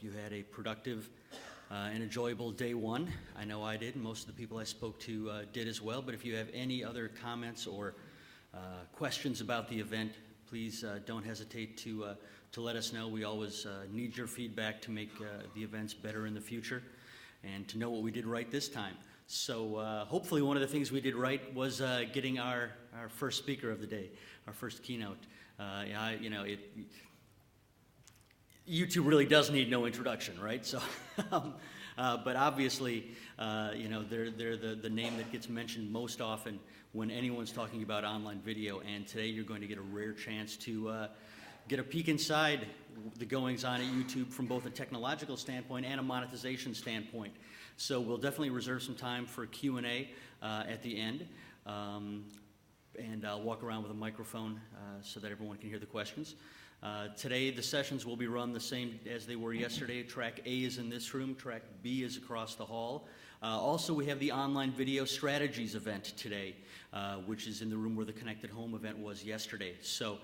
you had a productive and enjoyable day one. I know I did, and most of the people I spoke to did as well. But if you have any other comments or questions about the event, please don't hesitate to let us know. We always need your feedback to make the events better in the future and to know what we did right this time. So hopefully one of the things we did right was getting our first speaker of the day, our first keynote. YouTube really does need no introduction, right? So, but obviously, they're the name that gets mentioned most often when anyone's talking about online video, and today you're going to get a rare chance to get a peek inside the goings-on at YouTube from both a technological standpoint and a monetization standpoint. So we'll definitely reserve some time for Q&A at the end, and I'll walk around with a microphone so that everyone can hear the questions. Today the sessions will be run the same as they were yesterday. Track A is in this room, track B is across the hall. Also we have the online video strategies event today, which is in the room where the Connected Home event was yesterday. So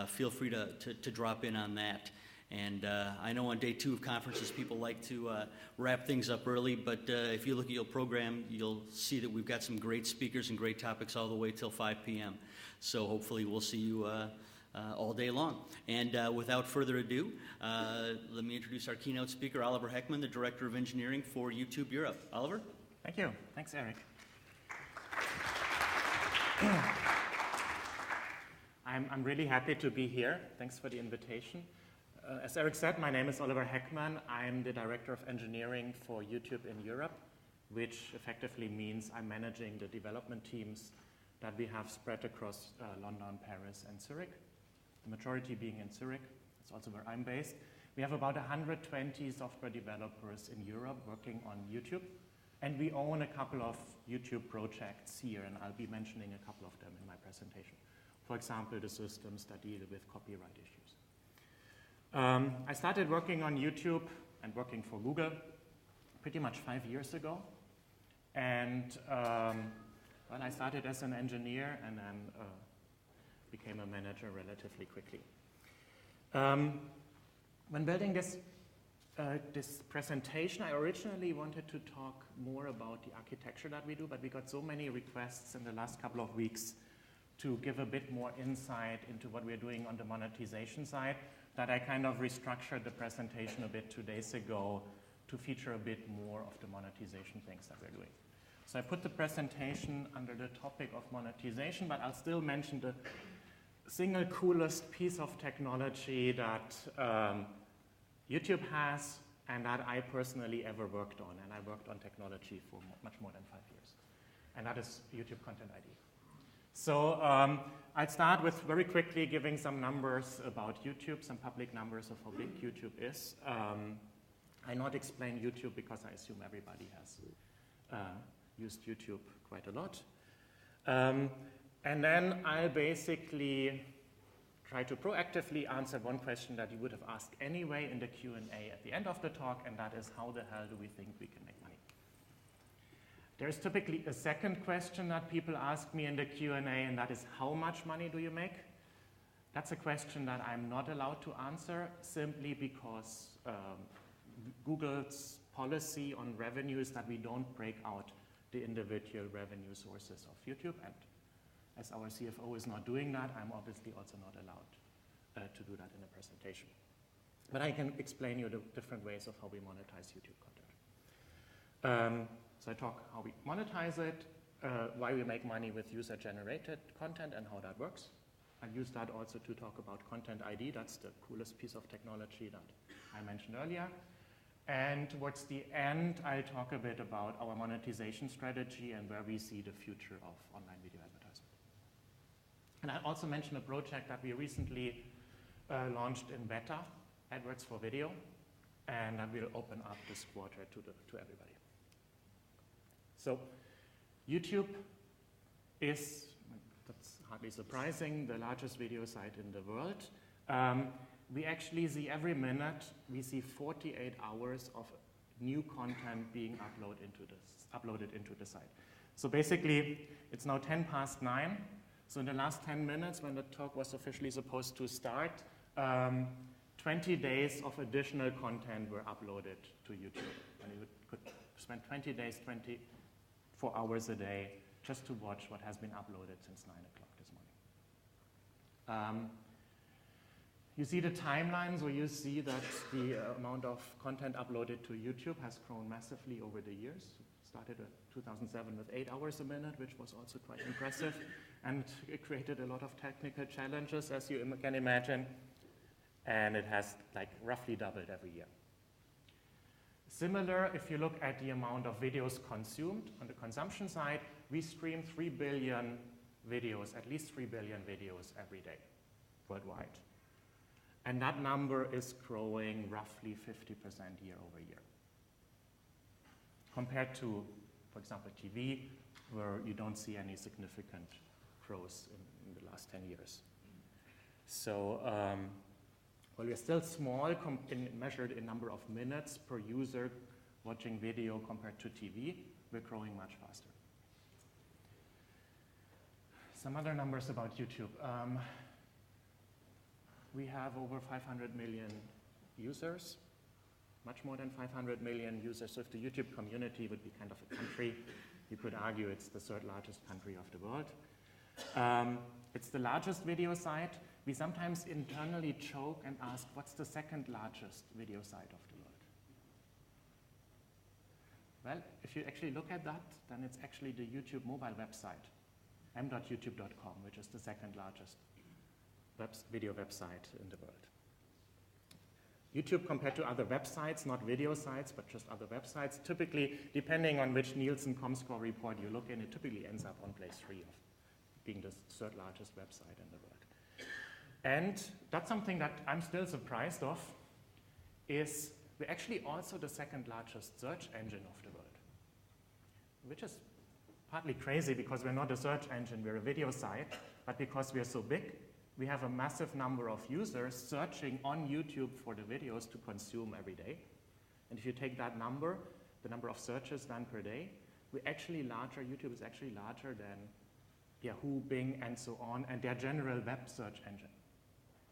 feel free to drop in on that. And I know on day 2 of conferences people like to wrap things up early, but if you look at your program, you'll see that we've got some great speakers and great topics all the way till 5 p.m. So hopefully we'll see you all day long. And without further ado, let me introduce our keynote speaker, Oliver Heckman, the Director of Engineering for YouTube Europe. Oliver? Thank you. Thanks, Eric. I'm really happy to be here. Thanks for the invitation. As Eric said, my name is Oliver Heckman. I'm the Director of Engineering for YouTube in Europe, which effectively means I'm managing the development teams that we have spread across London, Paris, and Zurich. The majority being in Zurich. That's also where I'm based. We have about 120 software developers in Europe working on YouTube, and we own a couple of YouTube projects here, and I'll be mentioning a couple of them in my presentation. For example, the systems that deal with copyright issues. I started working on YouTube and working for Google pretty much 5 years ago, and well, I started as an engineer and then became a manager relatively quickly. When building this presentation, I originally wanted to talk more about the architecture that we do, but we got so many requests in the last couple of weeks to give a bit more insight into what we're doing on the monetization side that I kind of restructured the presentation a bit 2 days ago to feature a bit more of the monetization things that we're doing. So I put the presentation under the topic of monetization, but I'll still mention the single coolest piece of technology that YouTube has and that I personally ever worked on. And I worked on technology for much more than 5 years. And that is YouTube Content ID. So I'll start with very quickly giving some numbers about YouTube, some public numbers of how big YouTube is. I not explain YouTube because I assume everybody has used YouTube quite a lot. And then I'll basically try to proactively answer one question that you would have asked anyway in the Q&A at the end of the talk, and that is, how the hell do we think we can make money? There's typically a second question that people ask me in the Q&A, and that is, how much money do you make? That's a question that I'm not allowed to answer, simply because Google's policy on revenue is that we don't break out the individual revenue sources of YouTube, and as our CFO is not doing that, I'm obviously also not allowed to do that in a presentation. But I can explain you the different ways of how we monetize YouTube content. So I talk how we monetize it, why we make money with user-generated content and how that works. I use that also to talk about Content ID. That's the coolest piece of technology that I mentioned earlier. And towards the end, I'll talk a bit about our monetization strategy and where we see the future of online video advertising. And I also mentioned a project that we recently launched in beta, AdWords for Video, and that will open up this quarter to everybody. So YouTube is, that's hardly surprising, the largest video site in the world. We actually see every minute, we see 48 hours of new content being uploaded into the site. So basically, it's now 10 past 9. So in the last 10 minutes, when the talk was officially supposed to start, 20 days of additional content were uploaded to YouTube. And you could spend 20 days, 24 hours a day just to watch what has been uploaded since 9 o'clock this morning. You see the timeline, so you see that the amount of content uploaded to YouTube has grown massively over the years. It started in 2007 with 8 hours a minute, which was also quite impressive, and it created a lot of technical challenges, as you can imagine, and it has like roughly doubled every year. Similar, if you look at the amount of videos consumed, on the consumption side, we stream 3 billion videos, at least 3 billion videos every day worldwide. And that number is growing roughly 50% year over year. Compared to, for example, TV, where you don't see any significant growth in the last 10 years. So, well, we're still small measured in number of minutes per user watching video compared to TV. We're growing much faster. Some other numbers about YouTube. We have over 500 million users, much more than 500 million users. So if the YouTube community would be kind of a country, you could argue it's the third largest country of the world. It's the largest video site. We sometimes internally joke and ask, what's the second largest video site of the world? Well, if you actually look at that, then it's actually the YouTube mobile website, m.youtube.com, which is the second largest video website in the world. YouTube, compared to other websites, not video sites, but just other websites, typically, depending on which Nielsen Comscore report you look in, it typically ends up on place 3 of being the third largest website in the world. And that's something that I'm still surprised of, is we're actually also the second largest search engine of the world, which is partly crazy because we're not a search engine, we're a video site, but because we're so big, we have a massive number of users searching on YouTube for the videos to consume every day. And if you take that number, the number of searches done per day, we're actually larger, YouTube is actually larger than Yahoo, Bing, and so on, and their general web search engine.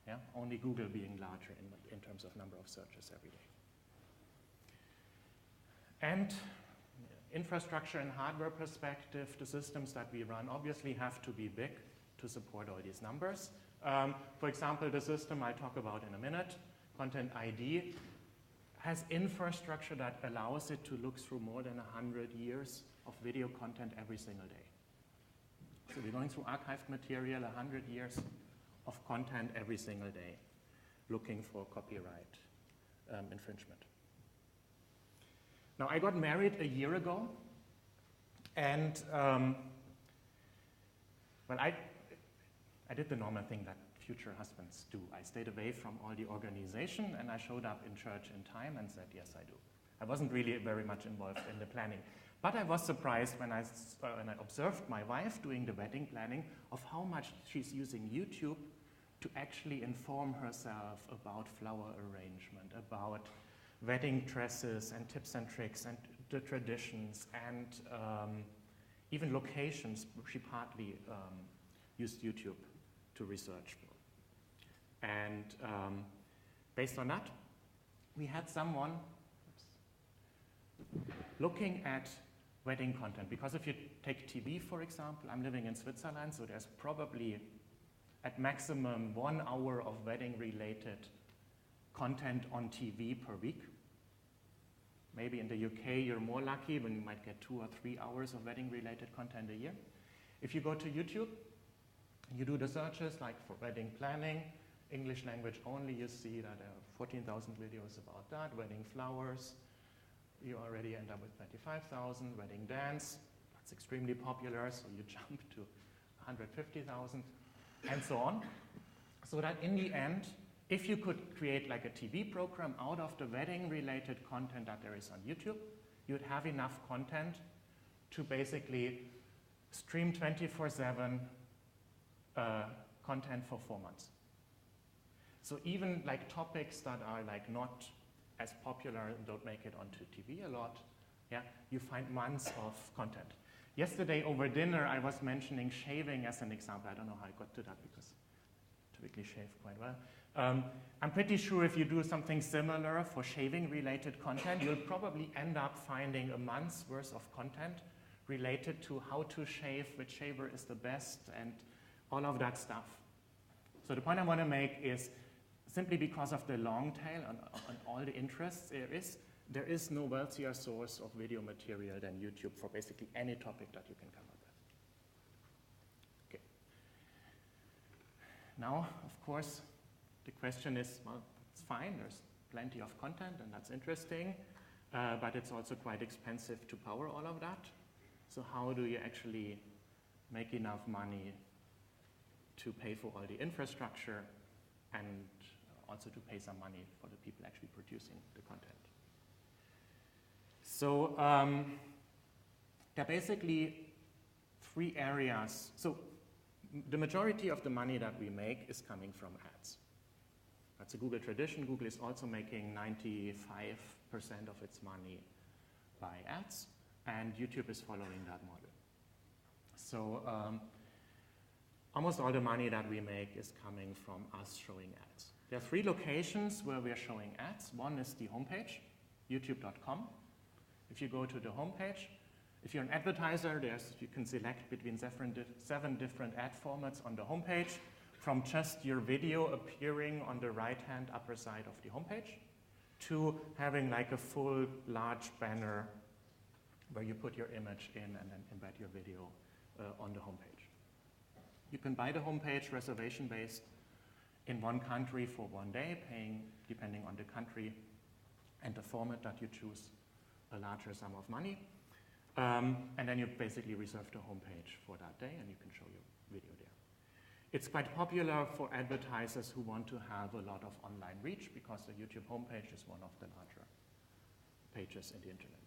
Yeah? Only Google being larger in terms of number of searches every day. And infrastructure and hardware perspective, the systems that we run obviously have to be big to support all these numbers. For example, the system I'll talk about in a minute, Content ID, has infrastructure that allows it to look through more than 100 years of video content every single day. So we're going through archived material, 100 years of content every single day, looking for copyright infringement. Now, I got married a year ago, and well, I did the normal thing that future husbands do. I stayed away from all the organization, and I showed up in church in time and said, yes, I do. I wasn't really very much involved in the planning. But I was surprised when I observed my wife doing the wedding planning of how much she's using YouTube to actually inform herself about flower arrangement, about wedding dresses and tips and tricks and the traditions and even locations. She partly used YouTube to research for. And based on that, we had someone looking at wedding content. Because if you take TV, for example, I'm living in Switzerland, so there's probably at maximum 1 hour of wedding-related content on TV per week. Maybe in the UK, you're more lucky when you might get 2 or 3 hours of wedding-related content a year. If you go to YouTube, you do the searches like for wedding planning, English language only, you see that there are 14,000 videos about that, wedding flowers, you already end up with 35,000, wedding dance, that's extremely popular, so you jump to 150,000, and so on. So that in the end, if you could create like a TV program out of the wedding-related content that there is on YouTube, you'd have enough content to basically stream 24/7 content for 4 months. So even like topics that are like not as popular and don't make it onto TV a lot, yeah, you find months of content. Yesterday over dinner, I was mentioning shaving as an example. I don't know how I got to that because I typically shave quite well. I'm pretty sure if you do something similar for shaving-related content, you'll probably end up finding a month's worth of content related to how to shave, which shaver is the best, and all of that stuff. So the point I want to make is simply because of the long tail on all the interests there is no wealthier source of video material than YouTube for basically any topic that you can come up with. Okay. Now, of course, the question is, well, it's fine, there's plenty of content and that's interesting, but it's also quite expensive to power all of that. So how do you actually make enough money to pay for all the infrastructure and also to pay some money for the people actually producing the content? So there are basically 3 areas. So the majority of the money that we make is coming from ads. That's a Google tradition. Google is also making 95% of its money by ads, and YouTube is following that model. So almost all the money that we make is coming from us showing ads. There are 3 locations where we are showing ads. One is the homepage, youtube.com. If you go to the homepage, if you're an advertiser, you can select between 7 different ad formats on the homepage, from just your video appearing on the right-hand upper side of the homepage to having like a full large banner where you put your image in and then embed your video on the homepage. You can buy the homepage reservation-based in one country for 1 day, paying, depending on the country and the format that you choose, a larger sum of money. And then you basically reserve the homepage for that day and you can show your video there. It's quite popular for advertisers who want to have a lot of online reach because the YouTube homepage is one of the larger pages in the internet.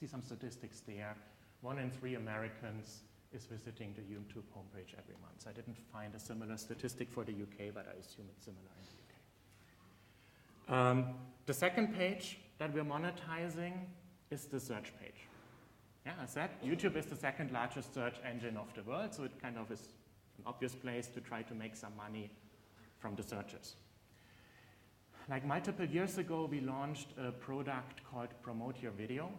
See some statistics there. 1 in 3 Americans is visiting the YouTube homepage every month. I didn't find a similar statistic for the UK, but I assume it's similar in the UK. The second page that we're monetizing is the search page. Yeah, as I said, YouTube is the 2nd largest search engine of the world, so it kind of is an obvious place to try to make some money from the searches. Like multiple years ago, we launched a product called Promote Your Video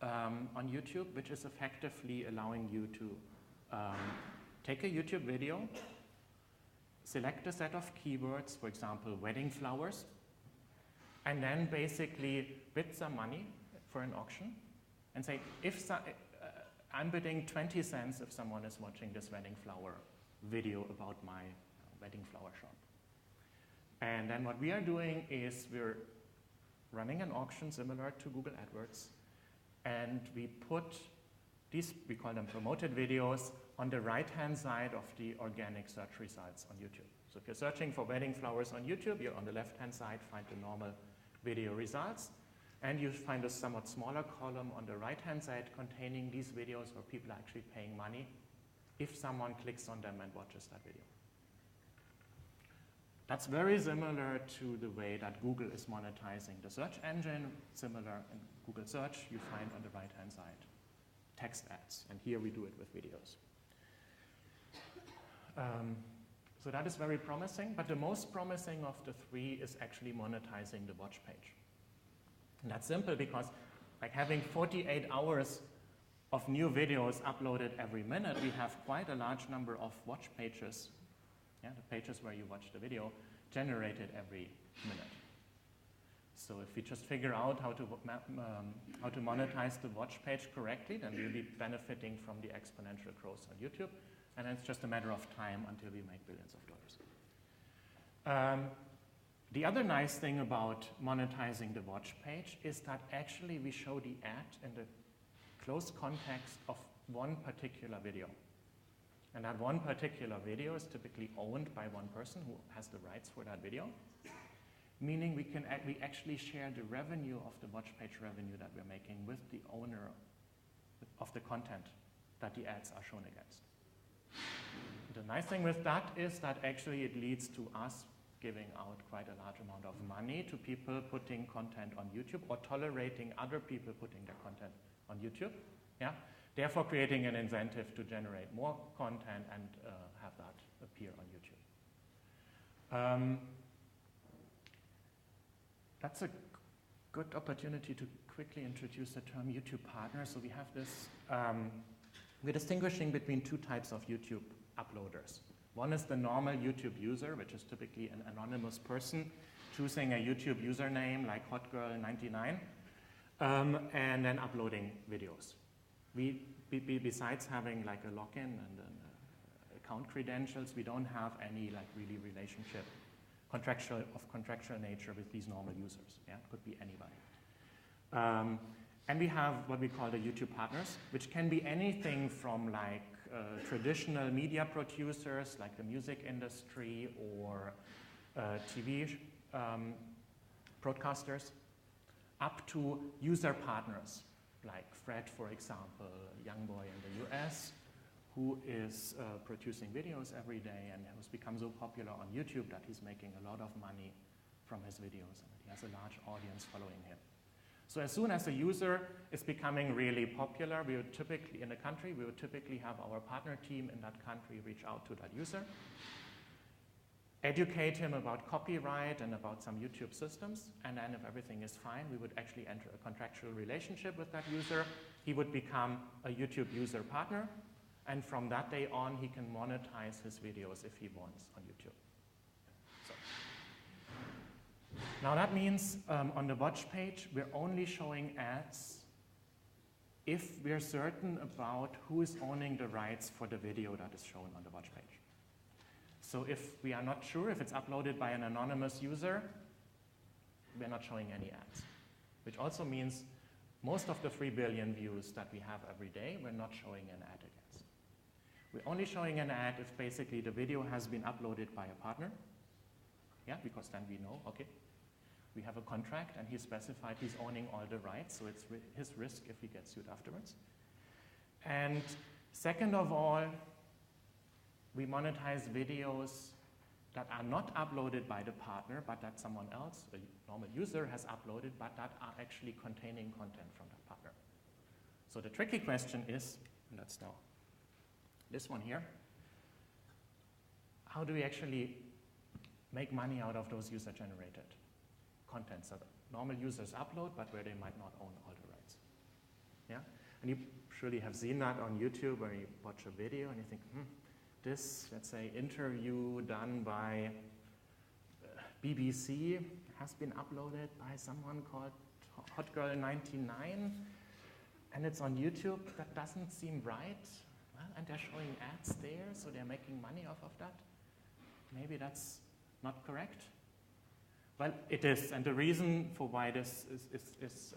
on YouTube, which is effectively allowing you to take a YouTube video, select a set of keywords, for example, wedding flowers, and then basically bid some money for an auction and say, I'm bidding 20 cents if someone is watching this wedding flower video about my wedding flower shop. And then what we are doing is we're running an auction similar to Google AdWords, and we put these, we call them promoted videos, on the right-hand side of the organic search results on YouTube. So if you're searching for wedding flowers on YouTube, you're on the left-hand side, find the normal video results. And you find a somewhat smaller column on the right-hand side containing these videos where people are actually paying money if someone clicks on them and watches that video. That's very similar to the way that Google is monetizing the search engine. Similar in Google search, you find on the right-hand side text ads, and here we do it with videos. So that is very promising, but the most promising of the 3 is actually monetizing the watch page. And that's simple because like having 48 hours of new videos uploaded every minute, we have quite a large number of watch pages, the pages where you watch the video, generated every minute. So if we just figure out how to monetize the watch page correctly, then we'll be benefiting from the exponential growth on YouTube, and it's just a matter of time until we make billions of dollars. The other nice thing about monetizing the watch page is that actually we show the ad in the close context of one particular video. And that one particular video is typically owned by one person who has the rights for that video, meaning we actually share the revenue of the watch page revenue that we're making with the owner of the content that the ads are shown against. The nice thing with that is that actually it leads to us giving out quite a large amount of money to people putting content on YouTube or tolerating other people putting their content on YouTube, therefore creating an incentive to generate more content and have that appear on YouTube. That's a good opportunity to quickly introduce the term YouTube partner. So we have this, we're distinguishing between two types of YouTube uploaders. One is the normal YouTube user, which is typically an anonymous person choosing a YouTube username like hotgirl99 and then uploading videos. Besides having like a login and account credentials, we don't have any like really relationship contractual nature with these normal users. Yeah, it could be anybody. And we have what we call the YouTube partners, which can be anything from like traditional media producers like the music industry or TV broadcasters, up to user partners like Fred, for example, a young boy in the US who is producing videos every day and has become so popular on YouTube that he's making a lot of money from his videos and he has a large audience following him. So as soon as a user is becoming really popular, we would typically, in a country, we would typically have our partner team in that country reach out to that user, educate him about copyright and about some YouTube systems, and then if everything is fine, we would actually enter a contractual relationship with that user. He would become a YouTube user partner, and from that day on, he can monetize his videos if he wants on YouTube. So. Now that means on the watch page, we're only showing ads if we're certain about who is owning the rights for the video that is shown on the watch page. So if we are not sure if it's uploaded by an anonymous user, we're not showing any ads. Which also means most of the 3 billion views that we have every day, we're not showing an ad against. We're only showing an ad if basically the video has been uploaded by a partner. Yeah, because then we know, okay, we have a contract and he specified he's owning all the rights, so it's his risk if he gets sued afterwards. And second of all, we monetize videos that are not uploaded by the partner, but that someone else, a normal user, has uploaded, but that are actually containing content from that partner. So the tricky question is, and that's now this one here, how do we actually make money out of those user-generated contents that normal users upload, but where they might not own all the rights? Yeah, and you surely have seen that on YouTube, where you watch a video and you think, this, let's say, interview done by BBC has been uploaded by someone called hotgirl99, and it's on YouTube. That doesn't seem right. Well, and they're showing ads there, so they're making money off of that. Maybe that's not correct. Well, it is, and the reason for why this is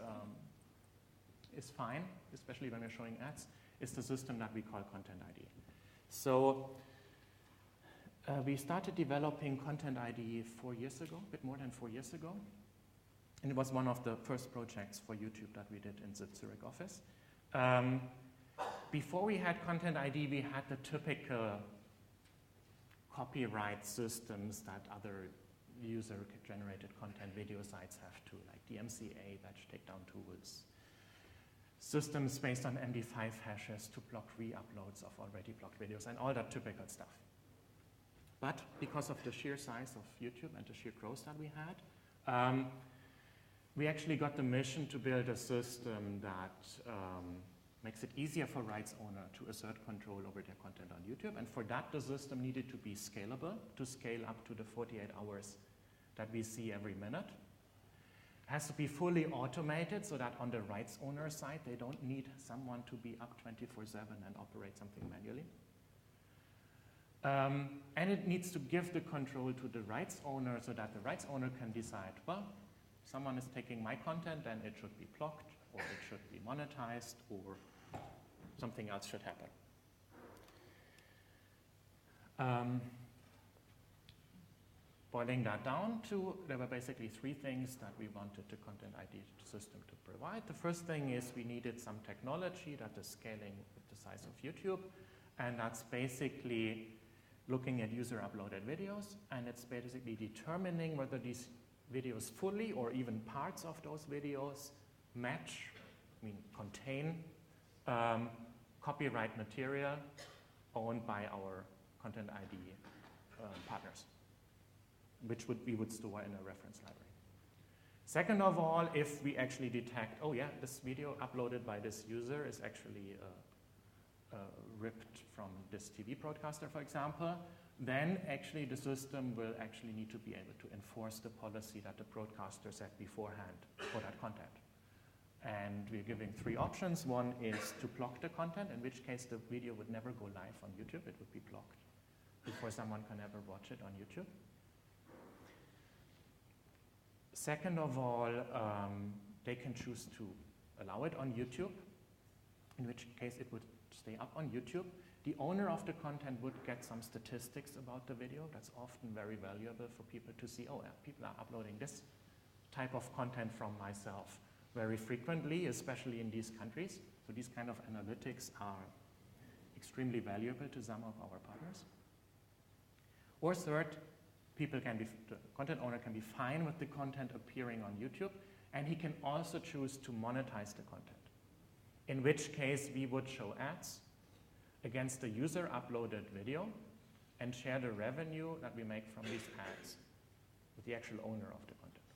fine, especially when we're showing ads, is the system that we call Content ID. So we started developing Content ID 4 years ago, a bit more than 4 years ago. And it was one of the first projects for YouTube that we did in the Zurich office. Before we had Content ID, we had the typical copyright systems that other user-generated content video sites have too, like DMCA, batch takedown tools, systems based on MD5 hashes to block re-uploads of already blocked videos, and all that typical stuff. But because of the sheer size of YouTube and the sheer growth that we had, we actually got the mission to build a system that makes it easier for rights owner to assert control over their content on YouTube. And for that, the system needed to be scalable, to scale up to the 48 hours that we see every minute. It has to be fully automated so that on the rights owner side, they don't need someone to be up 24/7 and operate something manually. And it needs to give the control to the rights owner so that the rights owner can decide, well, someone is taking my content, then it should be blocked, or it should be monetized, or something else should happen. Boiling that down to, there were basically 3 things that we wanted the Content ID system to provide. The first thing is we needed some technology that is scaling with the size of YouTube, and that's basically looking at user-uploaded videos, and it's basically determining whether these videos fully or even parts of those videos match, contain copyright material owned by our Content ID partners. which we would store in a reference library. Second of all, if we actually detect, oh yeah, this video uploaded by this user is actually ripped from this TV broadcaster, for example, then actually the system will actually need to be able to enforce the policy that the broadcaster set beforehand for that content. And we're giving 3 options. One is to block the content, in which case the video would never go live on YouTube. It would be blocked before someone can ever watch it on YouTube. Second of all, they can choose to allow it on YouTube, in which case it would stay up on YouTube. The owner of the content would get some statistics about the video. That's often very valuable for people to see, oh, people are uploading this type of content from myself very frequently, especially in these countries. So these kind of analytics are extremely valuable to some of our partners. Or third, the content owner can be fine with the content appearing on YouTube, and he can also choose to monetize the content, in which case we would show ads against the user uploaded video and share the revenue that we make from these ads with the actual owner of the content.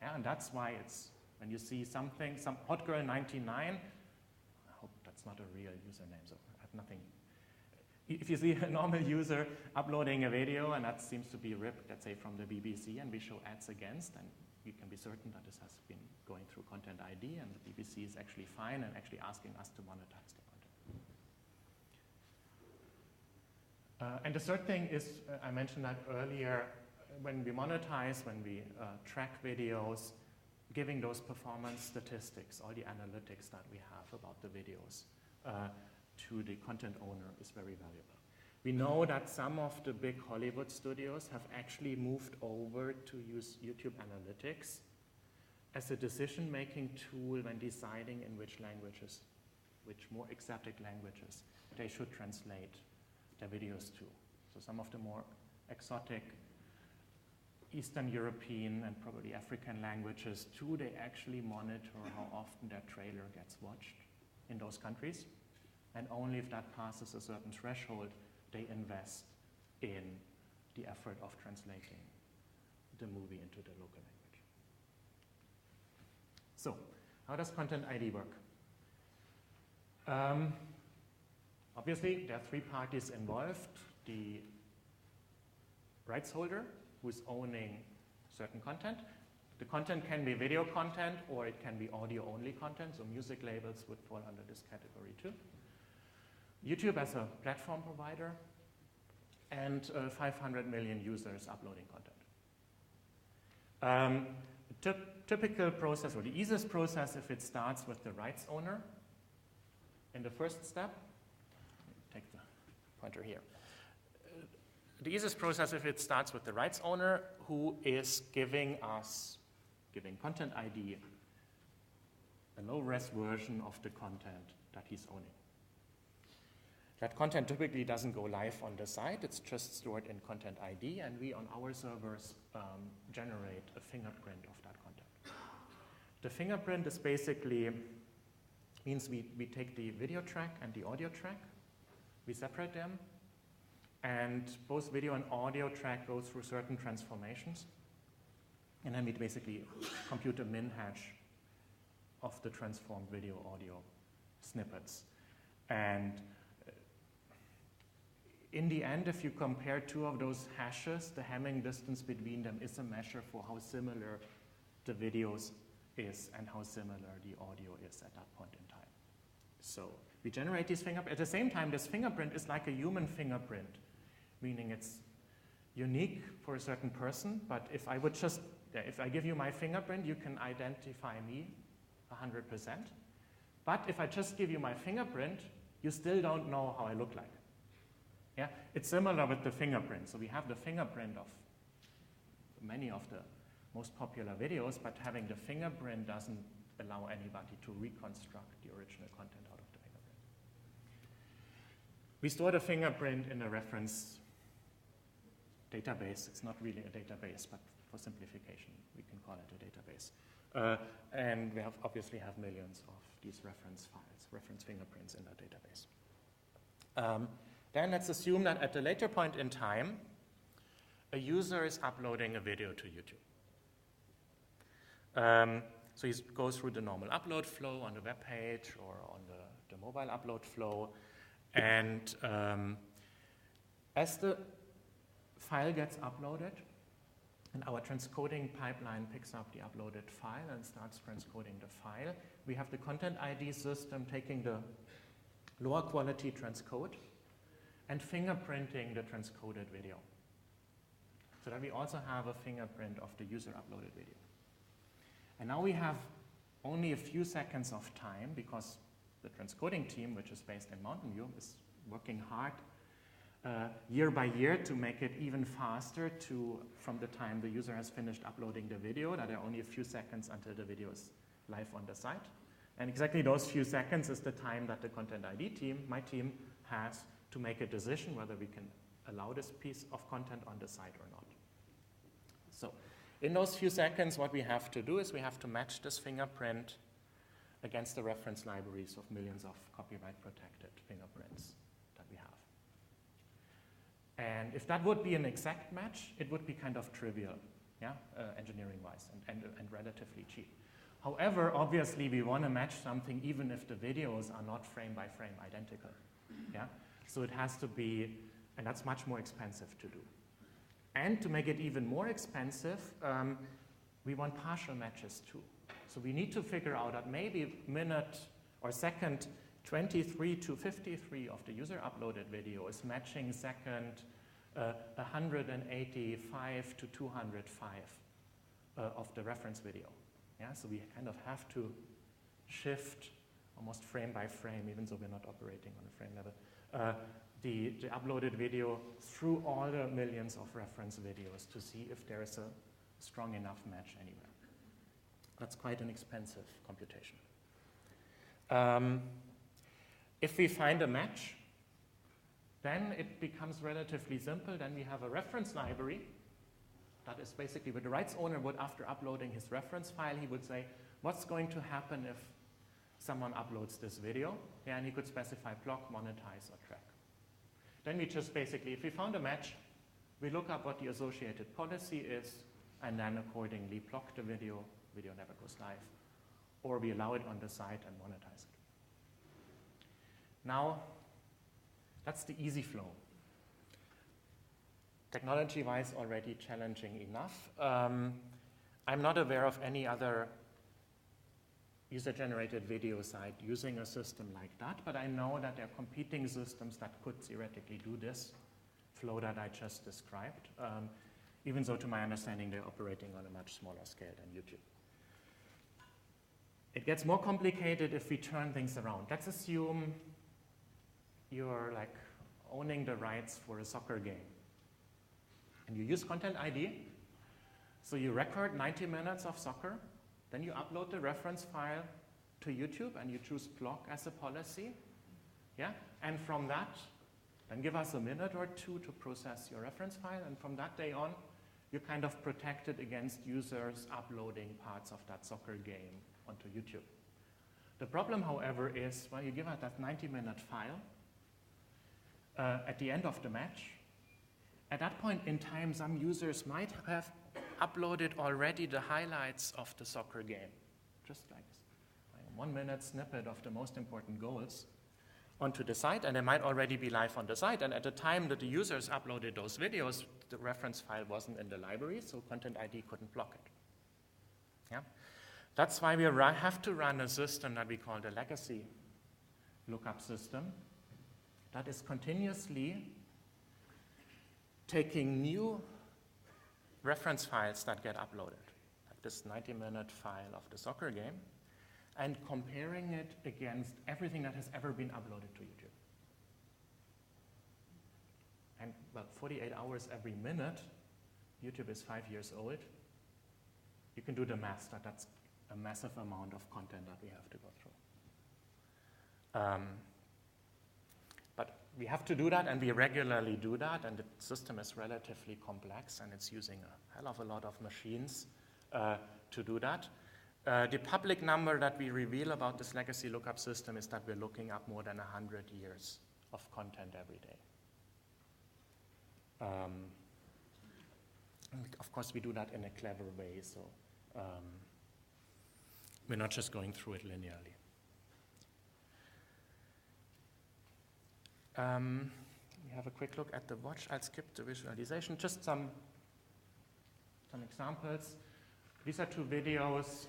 Yeah, and that's why it's, when you see something, some hot girl 99, I hope that's not a real username, so I have nothing. If you see a normal user uploading a video and that seems to be ripped, let's say from the BBC, and we show ads against, then we can be certain that this has been going through Content ID and the BBC is actually fine and actually asking us to monetize the content. And the third thing is, I mentioned that earlier, when we monetize, when we track videos, giving those performance statistics, all the analytics that we have about the videos, to the content owner is very valuable. We know that some of the big Hollywood studios have actually moved over to use YouTube Analytics as a decision-making tool when deciding in which languages, which more exotic languages they should translate their videos to. So some of the more exotic Eastern European and probably African languages too, they actually monitor how often their trailer gets watched in those countries. And only if that passes a certain threshold, they invest in the effort of translating the movie into the local language. So, how does Content ID work? Obviously, there are 3 parties involved. The rights holder, who's owning certain content. The content can be video content, or it can be audio-only content, so music labels would fall under this category too. YouTube as a platform provider, and 500 million users uploading content. Typical process, or the easiest process, if it starts with the rights owner in the first step, take the pointer here. The easiest process, if it starts with the rights owner, who is giving Content ID a low-res version of the content that he's owning. That content typically doesn't go live on the site, it's just stored in Content ID, and we on our servers generate a fingerprint of that content. The fingerprint is basically, means we take the video track and the audio track, we separate them, and both video and audio track go through certain transformations, and then we basically compute a min hash of the transformed video audio snippets. And in the end, if you compare 2 of those hashes, the Hamming distance between them is a measure for how similar the videos is and how similar the audio is at that point in time. So we generate these fingerprints. At the same time, this fingerprint is like a human fingerprint, meaning it's unique for a certain person, but if I give you my fingerprint, you can identify me 100%. But if I just give you my fingerprint, you still don't know how I look like. Yeah, it's similar with the fingerprint. So we have the fingerprint of many of the most popular videos, but having the fingerprint doesn't allow anybody to reconstruct the original content out of the fingerprint. We store the fingerprint in a reference database. It's not really a database, but for simplification, we can call it a database. And we obviously have millions of these reference files, reference fingerprints in that database. Then let's assume that at a later point in time, a user is uploading a video to YouTube. So he goes through the normal upload flow on the web page or on the mobile upload flow. And as the file gets uploaded, and our transcoding pipeline picks up the uploaded file and starts transcoding the file, we have the Content ID system taking the lower quality transcode and fingerprinting the transcoded video, so that we also have a fingerprint of the user uploaded video. And now we have only a few seconds of time, because the transcoding team, which is based in Mountain View, is working hard year by year to make it even faster from the time the user has finished uploading the video, that there are only a few seconds until the video is live on the site. And exactly those few seconds is the time that the Content ID team, my team, has to make a decision whether we can allow this piece of content on the site or not. So in those few seconds, what we have to do is we have to match this fingerprint against the reference libraries of millions of copyright-protected fingerprints that we have. And if that would be an exact match, it would be kind of trivial, yeah, engineering-wise, and relatively cheap. However, obviously, we want to match something even if the videos are not frame-by-frame identical, yeah? So it has to be, and that's much more expensive to do. And to make it even more expensive, we want partial matches too. So we need to figure out that maybe minute or second 23 to 53 of the user uploaded video is matching second 185 to 205 of the reference video. Yeah, so we kind of have to shift almost frame by frame, even though we're not operating on a frame level, the uploaded video through all the millions of reference videos to see if there is a strong enough match anywhere. That's quite an expensive computation. If we find a match, then it becomes relatively simple. Then we have a reference library. That is basically what the rights owner would, after uploading his reference file, he would say, what's going to happen if someone uploads this video? Yeah, and he could specify block, monetize, or track. Then we just basically, if we found a match, we look up what the associated policy is, and then accordingly block the video never goes live, or we allow it on the site and monetize it. Now, that's the easy flow. Technology-wise, already challenging enough. I'm not aware of any other user-generated video site using a system like that, but I know that there are competing systems that could theoretically do this flow that I just described, even though to my understanding they're operating on a much smaller scale than YouTube. It gets more complicated if we turn things around. Let's assume you're like owning the rights for a soccer game. And you use Content ID. So you record 90 minutes of soccer, then you upload the reference file to YouTube and you choose block as a policy. Yeah? And from that, then give us a minute or two to process your reference file, and from that day on, you're kind of protected against users uploading parts of that soccer game onto YouTube. The problem, however, is when you give us that 90-minute file, at the end of the match, at that point in time, some users might have uploaded already the highlights of the soccer game, just like a 1-minute snippet of the most important goals onto the site, and they might already be live on the site. And at the time that the users uploaded those videos, the reference file wasn't in the library, so Content ID couldn't block it. Yeah? That's why we have to run a system that we call the legacy lookup system that is continuously taking new reference files that get uploaded, like this 90-minute file of the soccer game, and comparing it against everything that has ever been uploaded to YouTube. And about 48 hours every minute, YouTube is 5 years old. You can do the math, that's a massive amount of content that we have to go through. But we have to do that, and we regularly do that, and the system is relatively complex, and it's using a hell of a lot of machines to do that. The public number that we reveal about this legacy lookup system is that we're looking up more than 100 years of content every day. And of course, we do that in a clever way, so we're not just going through it linearly. We have a quick look at the watch. I'll skip the visualization. Just some examples. These are 2 videos,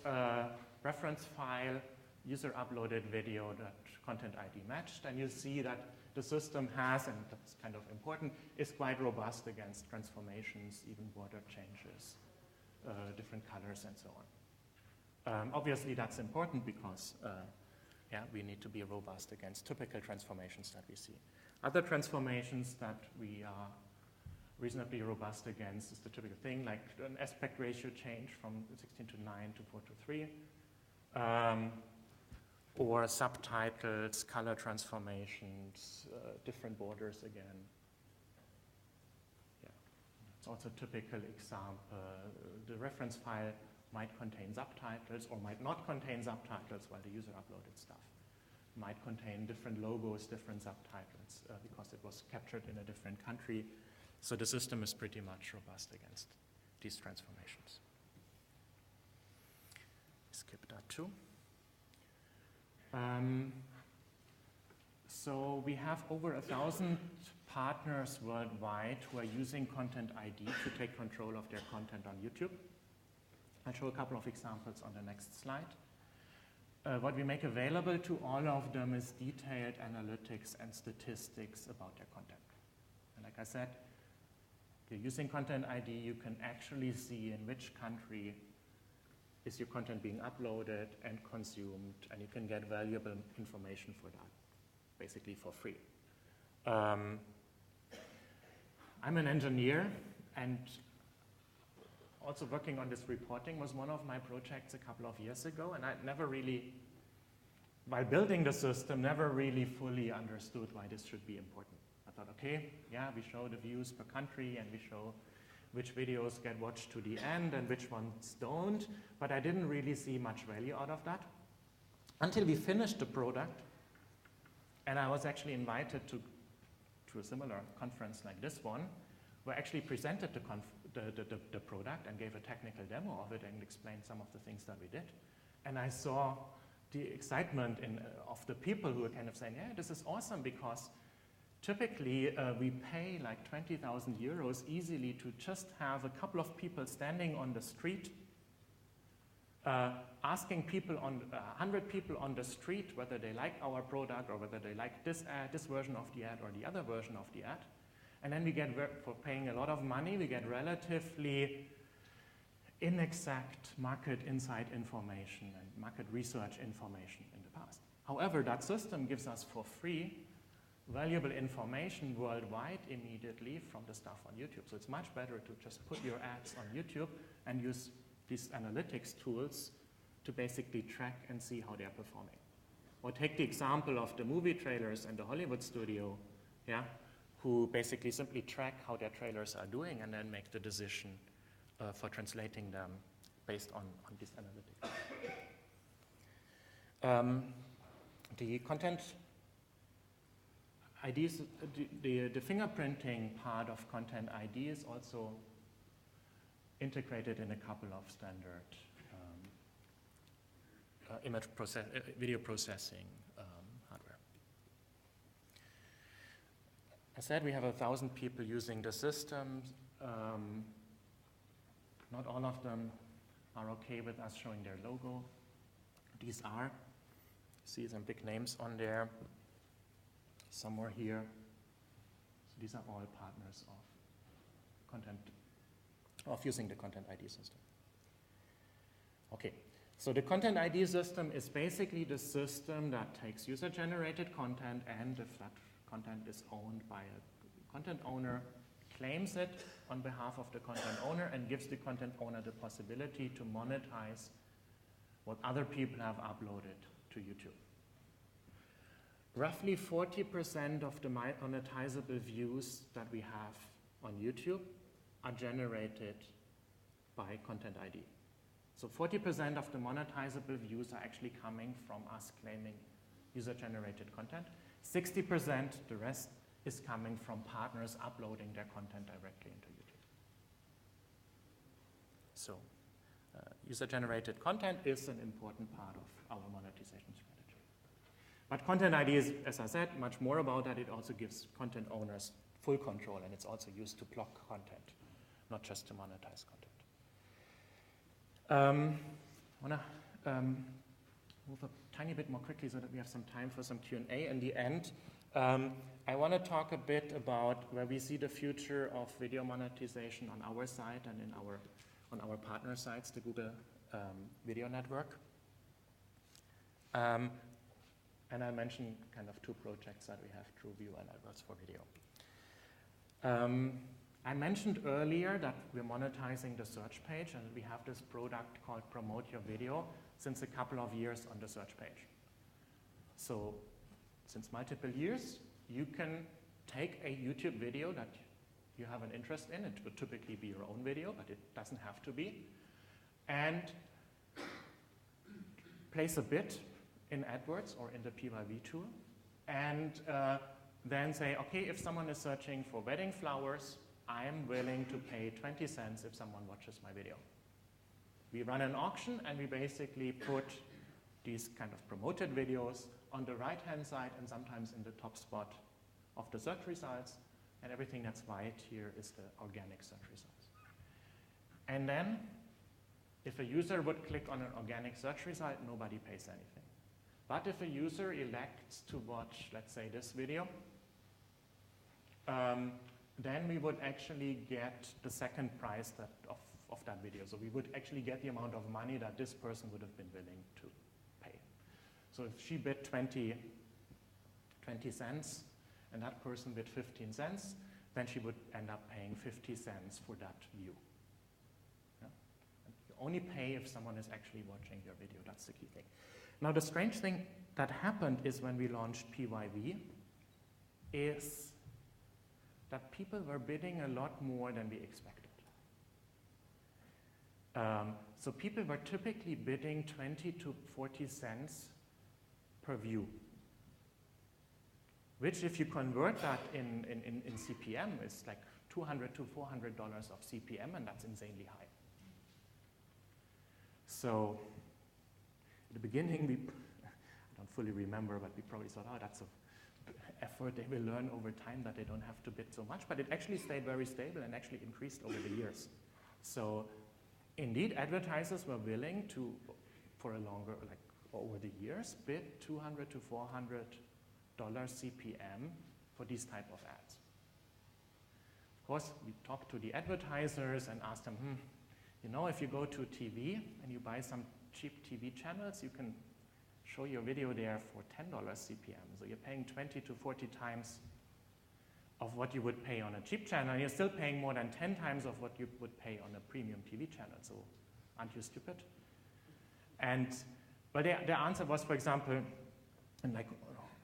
reference file, user uploaded video that content ID matched, and you see that the system has, and that's kind of important, is quite robust against transformations, even border changes, different colors, and so on. Obviously, that's important because we need to be robust against typical transformations that we see. Other transformations that we are reasonably robust against is the typical thing, like an aspect ratio change from 16:9 to 4:3, or subtitles, color transformations, different borders again. Yeah, it's also a typical example. The reference file might contain subtitles or might not contain subtitles while the user uploaded stuff. Might contain different logos, different subtitles, because it was captured in a different country. So the system is pretty much robust against these transformations. Skip that too. So we have over 1,000 partners worldwide who are using Content ID to take control of their content on YouTube. I'll show a couple of examples on the next slide. What we make available to all of them is detailed analytics and statistics about their content. And like I said, if you're using Content ID, you can actually see in which country is your content being uploaded and consumed, and you can get valuable information for that, basically for free. I'm an engineer, and also working on this reporting was one of my projects a couple of years ago, and I never really, while building the system, never really fully understood why this should be important. I thought, okay, yeah, we show the views per country, and we show which videos get watched to the end and which ones don't, but I didn't really see much value out of that until we finished the product, and I was actually invited to a similar conference like this one, where I actually presented the product and gave a technical demo of it and explained some of the things that we did. And I saw the excitement of the people who were kind of saying, yeah, this is awesome, because typically we pay like 20,000 euros easily to just have a couple of people standing on the street, asking people 100 people on the street whether they like our product or whether they like this ad, this version of the ad or the other version of the ad. And then we get, for paying a lot of money, we get relatively inexact market insight information and market research information in the past. However, that system gives us for free valuable information worldwide immediately from the stuff on YouTube. So it's much better to just put your ads on YouTube and use these analytics tools to basically track and see how they're performing. Or take the example of the movie trailers and the Hollywood studio, yeah, who basically simply track how their trailers are doing and then make the decision for translating them based on these analytics. The content IDs, the fingerprinting part of Content ID is also integrated in a couple of standard video processing hardware. I said we have 1,000 people using the system. Not all of them are okay with us showing their logo. These are, see some big names on there, somewhere here. So these are all partners of using the Content ID system. Okay, so the Content ID system is basically the system that takes user-generated content, and if that content is owned by a content owner, claims it on behalf of the content owner and gives the content owner the possibility to monetize what other people have uploaded to YouTube. Roughly 40% of the monetizable views that we have on YouTube are generated by Content ID. So 40% of the monetizable views are actually coming from us claiming user-generated content. 60%, the rest, is coming from partners uploading their content directly into YouTube. So user-generated content is an important part of our monetization strategy. But Content ID is, as I said, much more about that. It also gives content owners full control, and it's also used to block content, not just to monetize content. I want to move a tiny bit more quickly so that we have some time for some Q&A in the end. I want to talk a bit about where we see the future of video monetization on our side and on our partner sites, the Google Video Network. And I mentioned kind of 2 projects that we have, TrueView and AdWords for Video. I mentioned earlier that we're monetizing the search page, and we have this product called Promote Your Video since a couple of years on the search page. So since multiple years, you can take a YouTube video that you have an interest in. It would typically be your own video, but it doesn't have to be. And place a bid in AdWords or in the PYV tool. And then say, okay, if someone is searching for wedding flowers, I'm willing to pay 20 cents if someone watches my video. We run an auction, and we basically put these kind of promoted videos on the right-hand side and sometimes in the top spot of the search results. And everything that's white here is the organic search results. And then, if a user would click on an organic search result, nobody pays anything. But if a user elects to watch, let's say, this video, then we would actually get the second price of that video. So we would actually get the amount of money that this person would have been willing to pay. So if she bid 20 cents and that person bid 15 cents, then she would end up paying 50 cents for that view. Yeah? You only pay if someone is actually watching your video. That's the key thing. Now, the strange thing that happened is when we launched PYV is that people were bidding a lot more than we expected. So people were typically bidding 20 to 40 cents per view, which if you convert that in CPM is like $200 to $400 of CPM, and that's insanely high. So at the beginning, I don't fully remember, but we probably thought, oh, that's an effort they will learn over time that they don't have to bid so much, but it actually stayed very stable and actually increased over the years. So indeed, advertisers were willing to, for a longer, like over the years, bid $200 to $400 CPM for these type of ads. Of course, we talked to the advertisers and asked them, you know, if you go to TV and you buy some cheap TV channels, you can show your video there for $10 CPM. So you're paying 20 to 40 times of what you would pay on a cheap channel. You're still paying more than 10 times of what you would pay on a premium TV channel. So aren't you stupid? But their answer was, for example, and like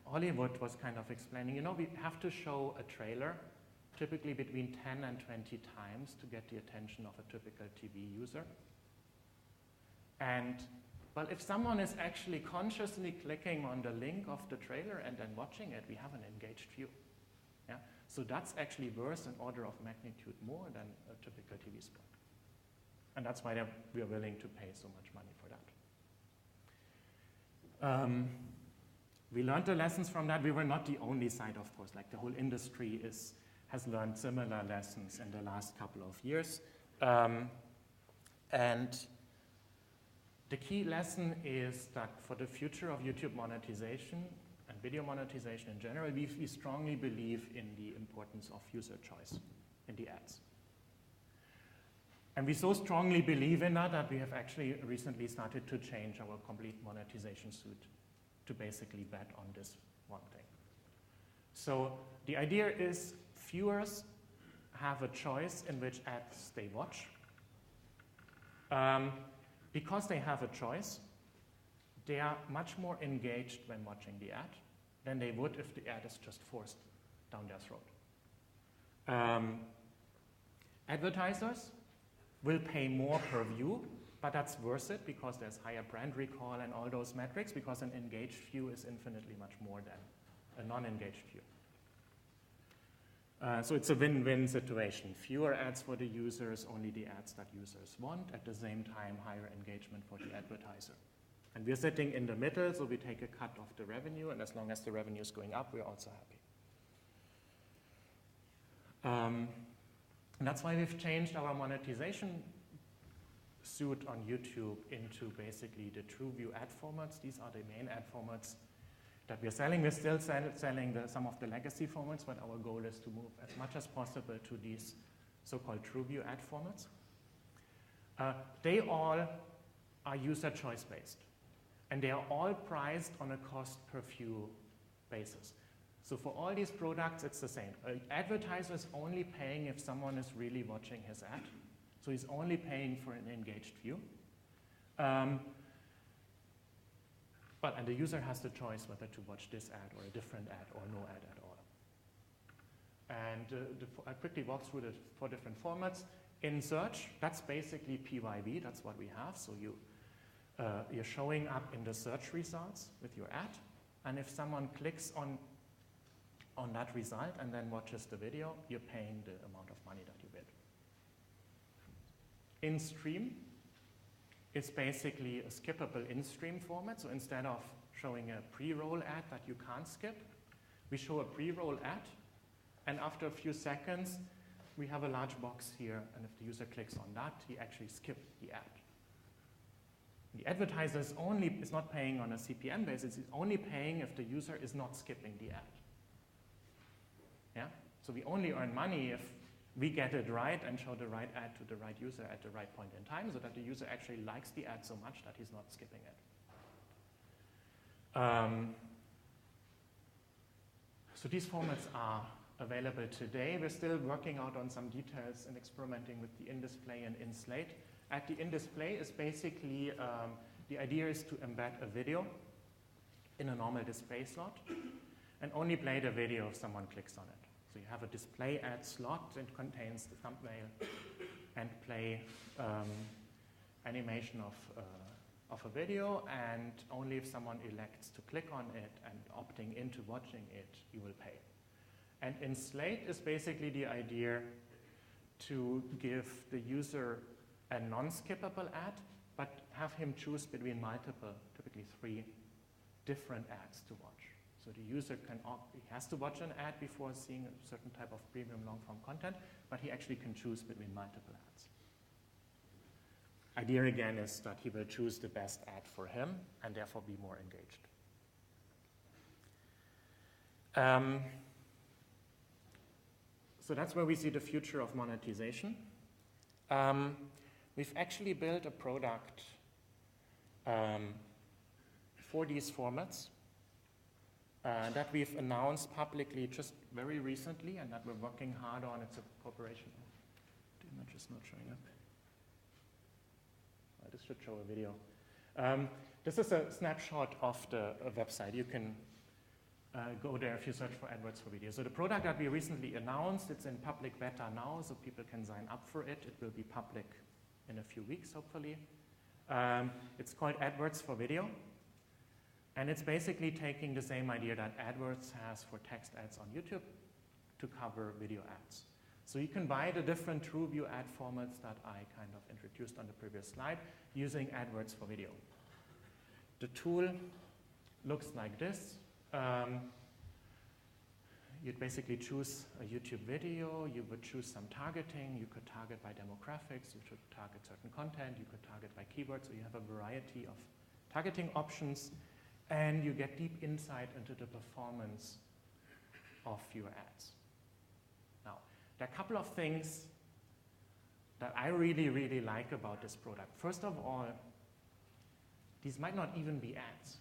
Hollywood was kind of explaining, you know, we have to show a trailer typically between 10 and 20 times to get the attention of a typical TV user. And well, if someone is actually consciously clicking on the link of the trailer and then watching it, we have an engaged view. Yeah? So that's actually worth an order of magnitude more than a typical TV spot. And that's why we are willing to pay so much money for that. We learned the lessons from that. We were not the only site, of course. Like the whole industry has learned similar lessons in the last couple of years. And the key lesson is that for the future of YouTube monetization and video monetization in general, we strongly believe in the importance of user choice in the ads. And we so strongly believe in that we have actually recently started to change our complete monetization suite to basically bet on this one thing. So the idea is viewers have a choice in which ads they watch. Because they have a choice, they are much more engaged when watching the ad than they would if the ad is just forced down their throat. Advertisers will pay more per view, but that's worth it because there's higher brand recall and all those metrics, because an engaged view is infinitely much more than a non-engaged view. So it's a win-win situation. Fewer ads for the users, only the ads that users want. At the same time, higher engagement for the advertiser. And we're sitting in the middle, so we take a cut of the revenue, and as long as the revenue is going up, we're also happy. And that's why we've changed our monetization suite on YouTube into basically the TrueView ad formats. These are the main ad formats that we're selling. We're still selling some of the legacy formats, but our goal is to move as much as possible to these so-called TrueView ad formats. They all are user choice based, and they are all priced on a cost per view basis. So for all these products, it's the same. An advertiser is only paying if someone is really watching his ad. So he's only paying for an engaged view. And the user has the choice whether to watch this ad or a different ad or no ad at all. And I quickly walk through the 4 different formats. In search, that's basically PYV, that's what we have. So you're showing up in the search results with your ad. And if someone clicks on that result and then watches the video, you're paying the amount of money that you bid. In-stream is basically a skippable in-stream format. So instead of showing a pre-roll ad that you can't skip, we show a pre-roll ad, and after a few seconds, we have a large box here, and if the user clicks on that, he actually skipped the ad. The advertiser is not paying on a CPM basis, he's only paying if the user is not skipping the ad. Yeah? So we only earn money if we get it right and show the right ad to the right user at the right point in time, so that the user actually likes the ad so much that he's not skipping it. So these formats are available today. We're still working out on some details and experimenting with the in-display and in-slate. At the in-display is basically, the idea is to embed a video in a normal display slot and only play the video if someone clicks on it. So you have a display ad slot that contains the thumbnail and play animation of a video, and only if someone elects to click on it and opting into watching it, you will pay. And in Slate is basically the idea to give the user a non-skippable ad, but have him choose between multiple, typically 3 different ads to watch. So the user he has to watch an ad before seeing a certain type of premium long-form content, but he actually can choose between multiple ads. Idea again is that he will choose the best ad for him and therefore be more engaged. So that's where we see the future of monetization. We've actually built a product for these formats that we've announced publicly just very recently and that we're working hard on. It's a cooperation. The image is not showing up. This should show a video. This is a snapshot of the website. You can go there if you search for AdWords for Video. So the product that we recently announced, it's in public beta now, so people can sign up for it. It will be public in a few weeks, hopefully. It's called AdWords for Video. And it's basically taking the same idea that AdWords has for text ads on YouTube to cover video ads. So you can buy the different TrueView ad formats that I kind of introduced on the previous slide using AdWords for Video. The tool looks like this. You'd basically choose a YouTube video, you would choose some targeting, you could target by demographics, you should target certain content, you could target by keywords, so you have a variety of targeting options, and you get deep insight into the performance of your ads. Now, there are a couple of things that I really, really like about this product. First of all, these might not even be ads.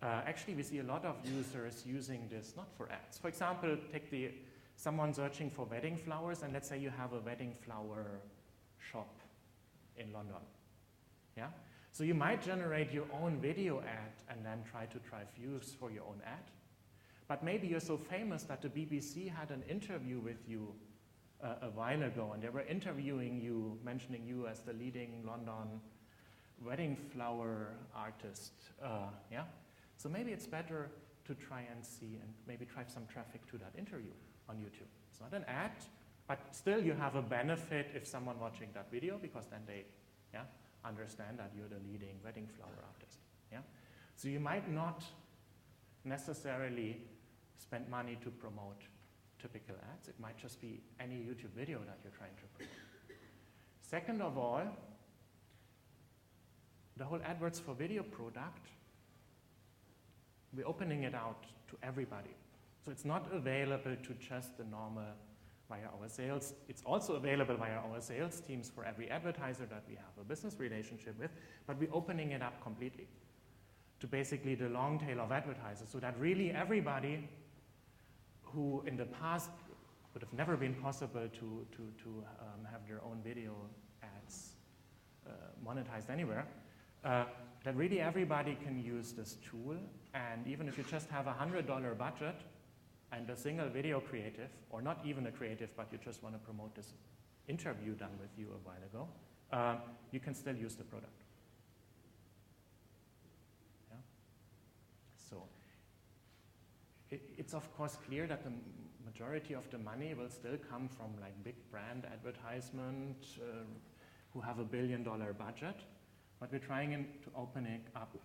Actually, we see a lot of users using this not for ads. For example, take someone searching for wedding flowers, and let's say you have a wedding flower shop in London. Yeah? So you might generate your own video ad and then try to drive views for your own ad. But maybe you're so famous that the BBC had an interview with you a while ago, and they were interviewing you, mentioning you as the leading London wedding flower artist. Yeah? So maybe it's better to try and see and maybe drive some traffic to that interview on YouTube. It's not an ad, but still you have a benefit if someone watching that video, because then they understand that you're the leading wedding flower artist. Yeah? So you might not necessarily spend money to promote typical ads. It might just be any YouTube video that you're trying to promote. Second of all, the whole AdWords for Video product, we're opening it out to everybody. So it's not available to just the normal via our sales. It's also available via our sales teams for every advertiser that we have a business relationship with, but we're opening it up completely to basically the long tail of advertisers, so that really everybody who in the past would have never been possible to have their own video ads monetized anywhere, that really everybody can use this tool. And even if you just have a $100 budget and a single video creative, or not even a creative, but you just want to promote this interview done with you a while ago, you can still use the product. Yeah? So it's of course clear that the majority of the money will still come from like big brand advertisement who have $1 billion budget, but we're trying to open it up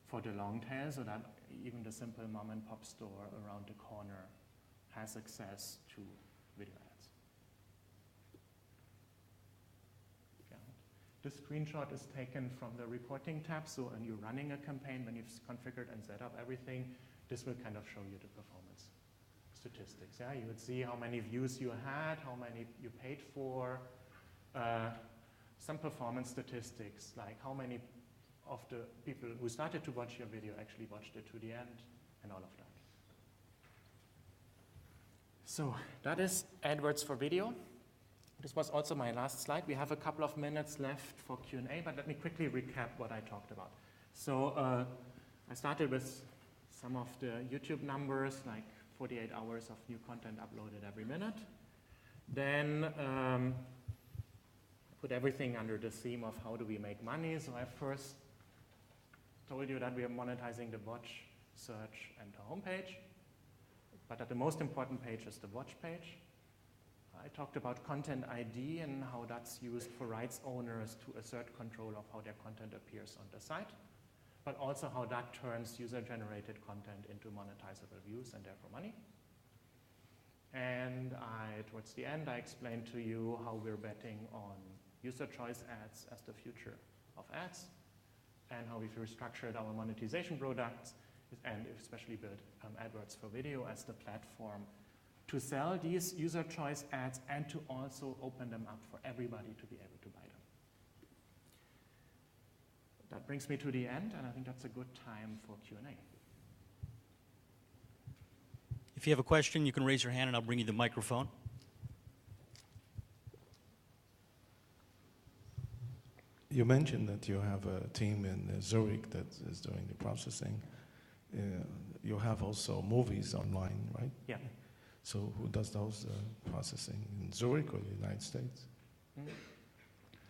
for the long tail, so that even the simple mom and pop store around the corner has access to video ads. Yeah. This screenshot is taken from the reporting tab, so when you're running a campaign, when you've configured and set up everything, this will kind of show you the performance statistics. Yeah, you would see how many views you had, how many you paid for, some performance statistics, like how many of the people who started to watch your video actually watched it to the end, and all of that. So that is AdWords for Video. This was also my last slide. We have a couple of minutes left for Q&A, but let me quickly recap what I talked about. So I started with some of the YouTube numbers, like 48 hours of new content uploaded every minute. Then put everything under the theme of how do we make money. So I first told you that we are monetizing the watch, search, and the homepage, but that the most important page is the watch page. I talked about content ID and how that's used for rights owners to assert control of how their content appears on the site, but also how that turns user-generated content into monetizable views and therefore money. And towards the end, I explained to you how we're betting on user choice ads as the future of ads, and how we've restructured our monetization products, and especially built AdWords for Video as the platform to sell these user choice ads and to also open them up for everybody to be able to buy them. That brings me to the end, and I think that's a good time for Q&A. If you have a question, you can raise your hand and I'll bring you the microphone. You mentioned that you have a team in Zurich that is doing the processing. You have also movies online, right? Yeah. So who does those processing, in Zurich or the United States?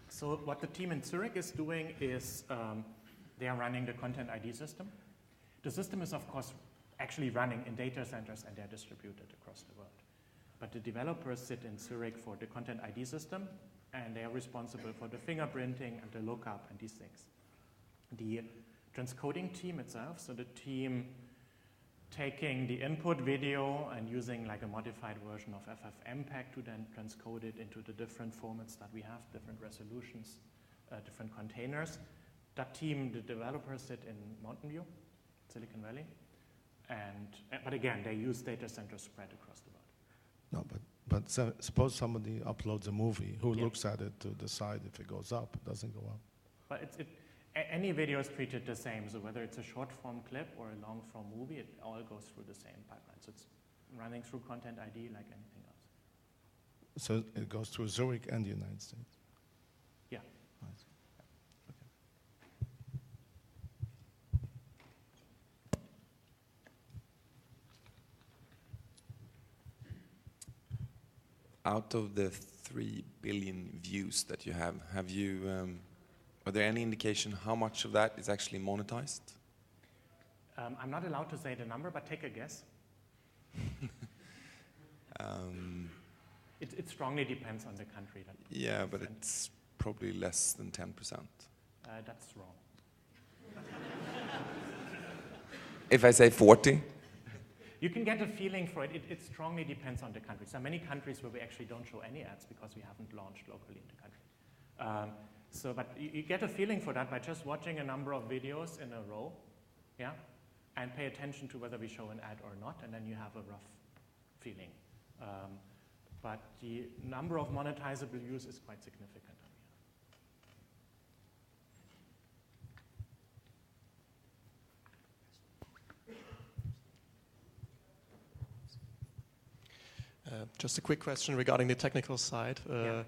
So what the team in Zurich is doing is they are running the content ID system. The system is, of course, actually running in data centers, and they're distributed across the world. But the developers sit in Zurich for the content ID system, and they are responsible for the fingerprinting and the lookup and these things. The transcoding team itself, so the team taking the input video and using like a modified version of FFmpeg to then transcode it into the different formats that we have, different resolutions, different containers. That team, the developers, sit in Mountain View, Silicon Valley. But again, they use data centers spread across the world. No, but suppose somebody uploads a movie. Who looks at it to decide if it goes up, doesn't go up? But any video is treated the same. So whether it's a short form clip or a long form movie, it all goes through the same pipeline. So it's running through Content ID like anything else. So it goes through Zurich and the United States? Yeah. Right. Out of the 3 billion views that you have you, are there any indication how much of that is actually monetized? I'm not allowed to say the number, but take a guess. It strongly depends on the country. Yeah, but it's probably less than 10%. That's wrong. If I say 40? You can get a feeling for it. It strongly depends on the country. So many countries where we actually don't show any ads because we haven't launched locally in the country. But you get a feeling for that by just watching a number of videos in a row, yeah, and pay attention to whether we show an ad or not, and then you have a rough feeling. But the number of monetizable views is quite significant. Just a quick question regarding the technical side. Yeah.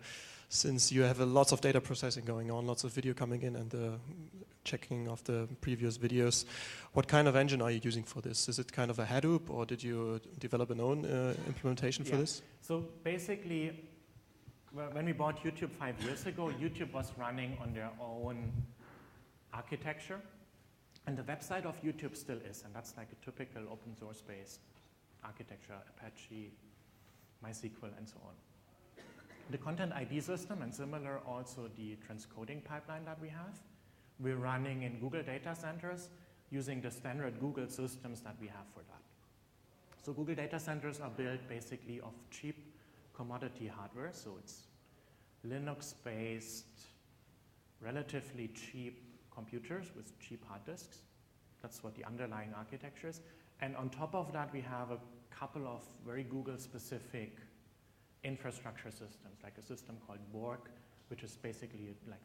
Since you have lots of data processing going on, lots of video coming in and checking of the previous videos, what kind of engine are you using for this? Is it kind of a Hadoop, or did you develop an own implementation for this? So basically, when we bought YouTube 5 years ago, YouTube was running on their own architecture. And the website of YouTube still is, and that's like a typical open source based architecture, Apache, MySQL, and so on. The content ID system, and similar also the transcoding pipeline that we have, we're running in Google data centers using the standard Google systems that we have for that. So Google data centers are built basically of cheap commodity hardware, so it's Linux-based, relatively cheap computers with cheap hard disks. That's what the underlying architecture is. And on top of that, we have a couple of very Google-specific infrastructure systems, like a system called Borg, which is basically like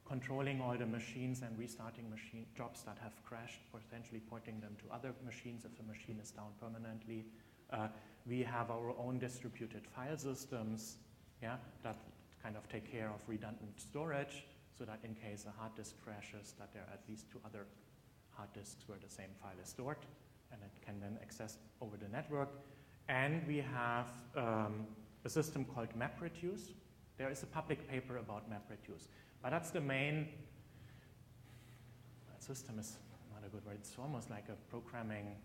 controlling all the machines and restarting machine jobs that have crashed, potentially porting them to other machines if the machine is down permanently. We have our own distributed file systems, yeah, that kind of take care of redundant storage, so that in case a hard disk crashes, that there are at least 2 other hard disks where the same file is stored, and it can then access over the network. And we have a system called MapReduce. There is a public paper about MapReduce, but that's the main, that system is not a good word, it's almost like a programming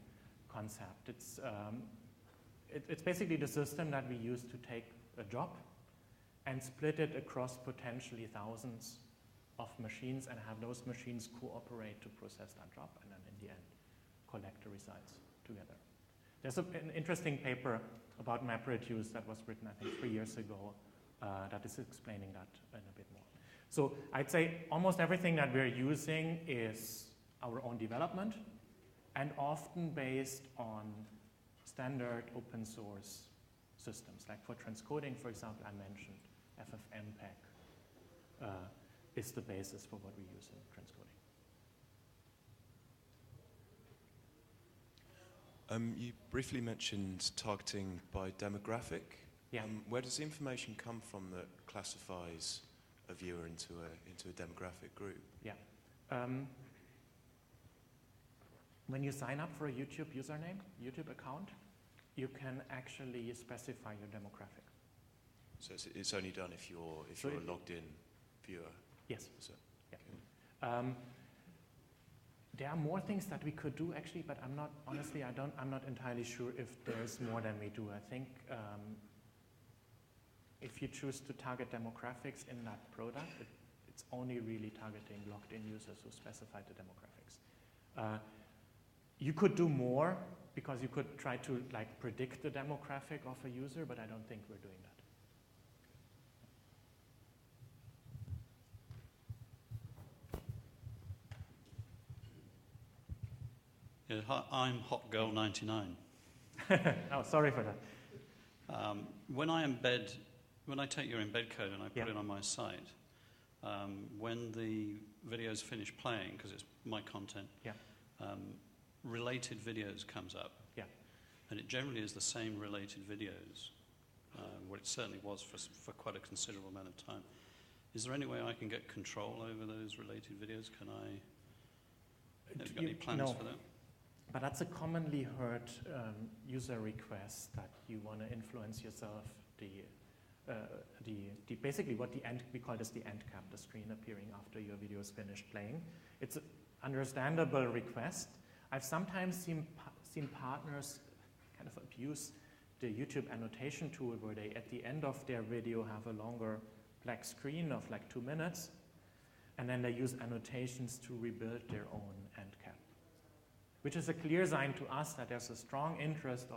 concept. It's basically the system that we use to take a job and split it across potentially thousands of machines and have those machines cooperate to process that job and then in the end collect the results together. There's an interesting paper about MapReduce that was written, I think, 3 years ago that is explaining that in a bit more. So I'd say almost everything that we're using is our own development and often based on standard open source systems. Like for transcoding, for example, I mentioned FFmpeg is the basis for what we use in transcoding. You briefly mentioned targeting by demographic. Yeah. Where does the information come from that classifies a viewer into a demographic group? Yeah. When you sign up for a YouTube username, YouTube account, you can actually specify your demographic. So it's only done if you're a logged in viewer. Yes. So, yeah. okay. There are more things that we could do actually, but I'm not entirely sure if there's more than we do. I think if you choose to target demographics in that product, it's only really targeting logged-in users who specify the demographics. You could do more because you could try to like predict the demographic of a user, but I don't think we're doing that. Yeah, hi, I'm Hot Girl 99. Oh, sorry for that. When I take your embed code and I put it on my site, when the videos finish playing, because it's my content, related videos comes up. Yeah. And it generally is the same related videos, what it certainly was for quite a considerable amount of time. Is there any way I can get control over those related videos? Can I? Have you got any plans for that? But that's a commonly heard user request that you want to influence yourself. Basically what we call this the end cap, the screen appearing after your video is finished playing. It's an understandable request. I've sometimes seen partners kind of abuse the YouTube annotation tool where they, at the end of their video, have a longer black screen of like 2 minutes, and then they use annotations to rebuild their own end cap, which is a clear sign to us that there's a strong interest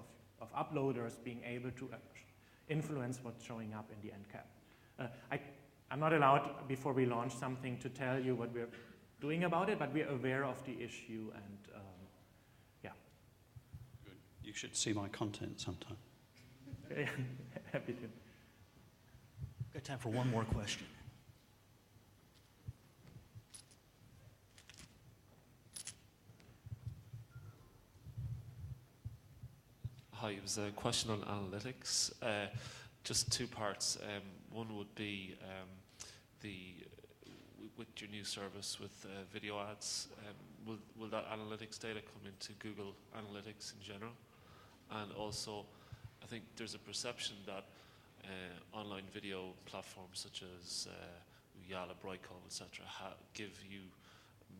of uploaders being able to influence what's showing up in the end cap. I'm not allowed, before we launch something, to tell you what we're doing about it, but we're aware of the issue, and yeah. Good. You should see my content sometime. Happy to. Got time for one more question. Hi, it was a question on analytics. Just 2 parts. One would be with your new service with video ads, will that analytics data come into Google Analytics in general? And also, I think there's a perception that online video platforms such as Yala, Brightcall, etc., give you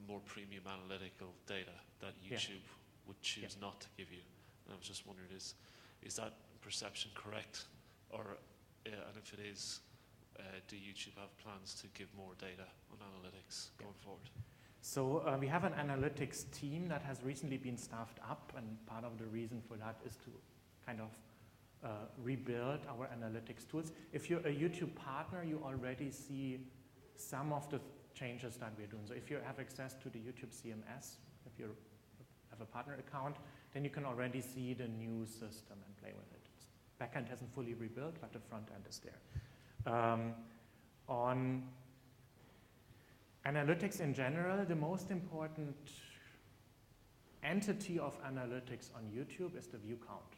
more premium analytical data that YouTube would choose not to give you. And I was just wondering, is that perception correct? Or, and if it is, do YouTube have plans to give more data on analytics going forward? So we have an analytics team that has recently been staffed up, and part of the reason for that is to kind of rebuild our analytics tools. If you're a YouTube partner, you already see some of the changes that we're doing. So if you have access to the YouTube CMS, if you have a partner account, then you can already see the new system and play with it. Backend hasn't fully rebuilt, but the front end is there. On analytics in general, the most important entity of analytics on YouTube is the view count.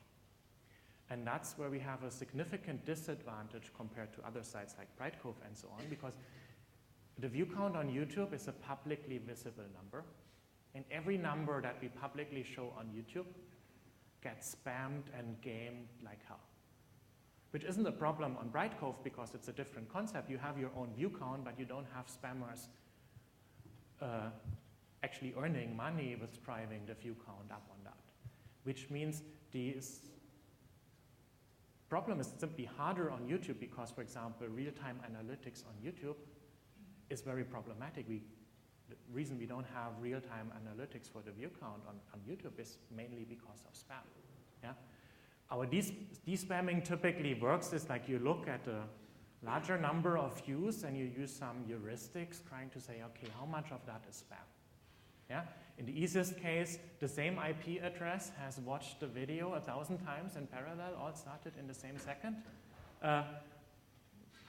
And that's where we have a significant disadvantage compared to other sites like Brightcove and so on, because the view count on YouTube is a publicly visible number. And every number that we publicly show on YouTube gets spammed and gamed like hell. Which isn't a problem on Brightcove because it's a different concept. You have your own view count, but you don't have spammers actually earning money with driving the view count up on that. Which means this problem is simply harder on YouTube because, for example, real-time analytics on YouTube is very problematic. The reason we don't have real-time analytics for the view count on YouTube is mainly because of spam. Yeah? Our de-spamming typically works is like you look at a larger number of views and you use some heuristics trying to say, okay, how much of that is spam? Yeah? In the easiest case, the same IP address has watched the video 1,000 times in parallel, all started in the same second.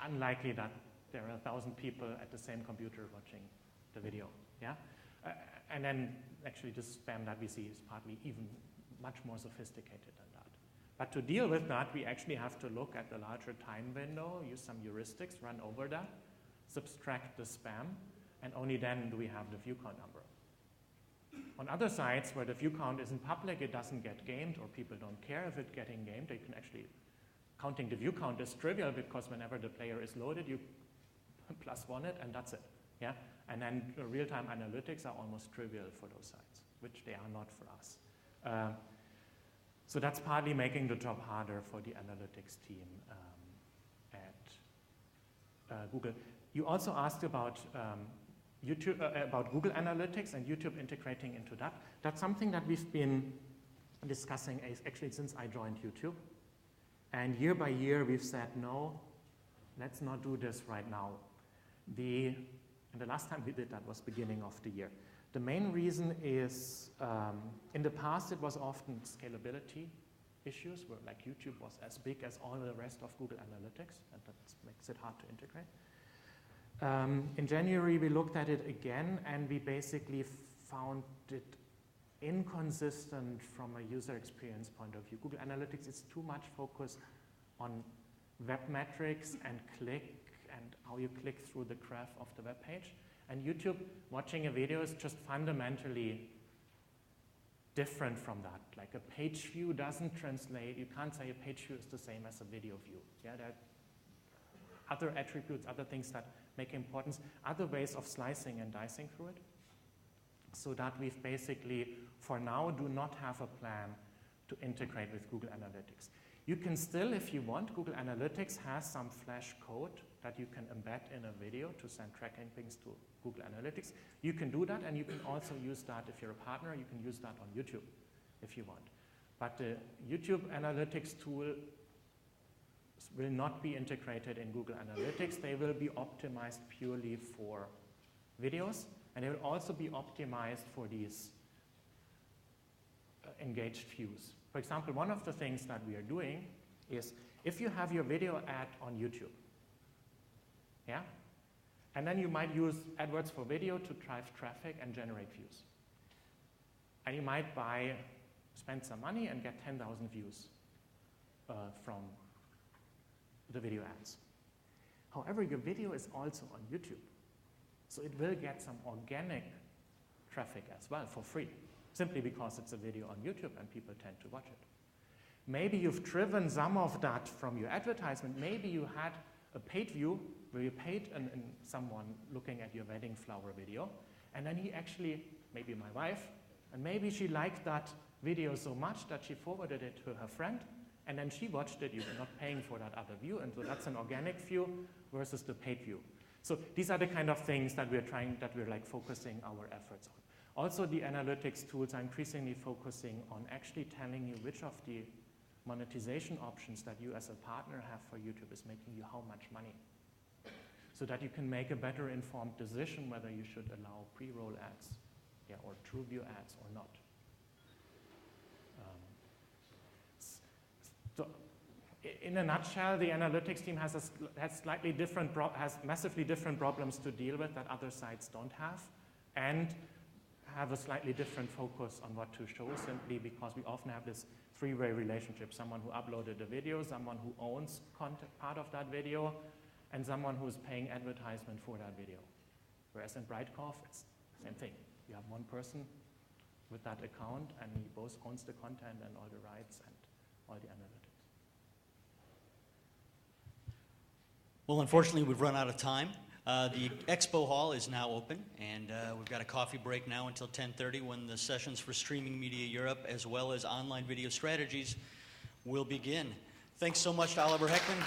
Unlikely that there are 1,000 people at the same computer watching the video. Yeah? And then actually the spam that we see is partly even much more sophisticated than that. But to deal with that, we actually have to look at the larger time window, use some heuristics, run over that, subtract the spam, and only then do we have the view count number. On other sites where the view count isn't public, it doesn't get gamed, or people don't care if it's getting gamed. They can actually, counting the view count is trivial because whenever the player is loaded, you +1 it, and that's it. Yeah? And then real-time analytics are almost trivial for those sites, which they are not for us. So that's partly making the job harder for the analytics team at Google. You also asked about YouTube, about Google Analytics and YouTube integrating into that. That's something that we've been discussing actually since I joined YouTube. And year by year we've said, no, let's not do this right now. And the last time we did that was beginning of the year. The main reason is, in the past it was often scalability issues, where like YouTube was as big as all the rest of Google Analytics, and that makes it hard to integrate. In January we looked at it again, and we basically found it inconsistent from a user experience point of view. Google Analytics is too much focused on web metrics and click and how you click through the graph of the web page. And YouTube, watching a video is just fundamentally different from that. Like a page view doesn't translate, you can't say a page view is the same as a video view. Yeah, there are other attributes, other things that make importance, other ways of slicing and dicing through it. so that we've basically, for now, do not have a plan to integrate with Google Analytics. You can still, if you want, Google Analytics has some flash code that you can embed in a video to send tracking pings to Google Analytics. You can do that, and you can also use that if you're a partner. You can use that on YouTube if you want. But the YouTube Analytics tool will not be integrated in Google Analytics. They will be optimized purely for videos, and they will also be optimized for these engaged views. For example, one of the things that we are doing is if you have your video ad on YouTube, yeah, and then you might use AdWords for video to drive traffic and generate views. And you might spend some money and get 10,000 views from the video ads. However, your video is also on YouTube, so it will get some organic traffic as well for free, simply because it's a video on YouTube and people tend to watch it. Maybe you've driven some of that from your advertisement. Maybe you had a paid view where you paid someone looking at your wedding flower video, and then he actually, maybe my wife, and maybe she liked that video so much that she forwarded it to her friend, and then she watched it. You're not paying for that other view, and so that's an organic view versus the paid view. So these are the kind of things that we're focusing our efforts on. Also, the analytics tools are increasingly focusing on actually telling you which of the monetization options that you as a partner have for YouTube is making you how much money, so that you can make a better informed decision whether you should allow pre-roll ads, or true view ads or not. So, in a nutshell, the analytics team has massively different problems to deal with that other sites don't have, and have a slightly different focus on what to show, simply because we often have this three-way relationship: someone who uploaded the video, someone who owns part of that video, and someone who's paying advertisement for that video. Whereas in Brightcoff, it's the same thing. You have one person with that account, and he both owns the content and all the rights and all the analytics. Well, unfortunately, we've run out of time. The expo hall is now open, and we've got a coffee break now until 10:30, when the sessions for Streaming Media Europe as well as online video strategies will begin. Thanks so much to Oliver Heckman.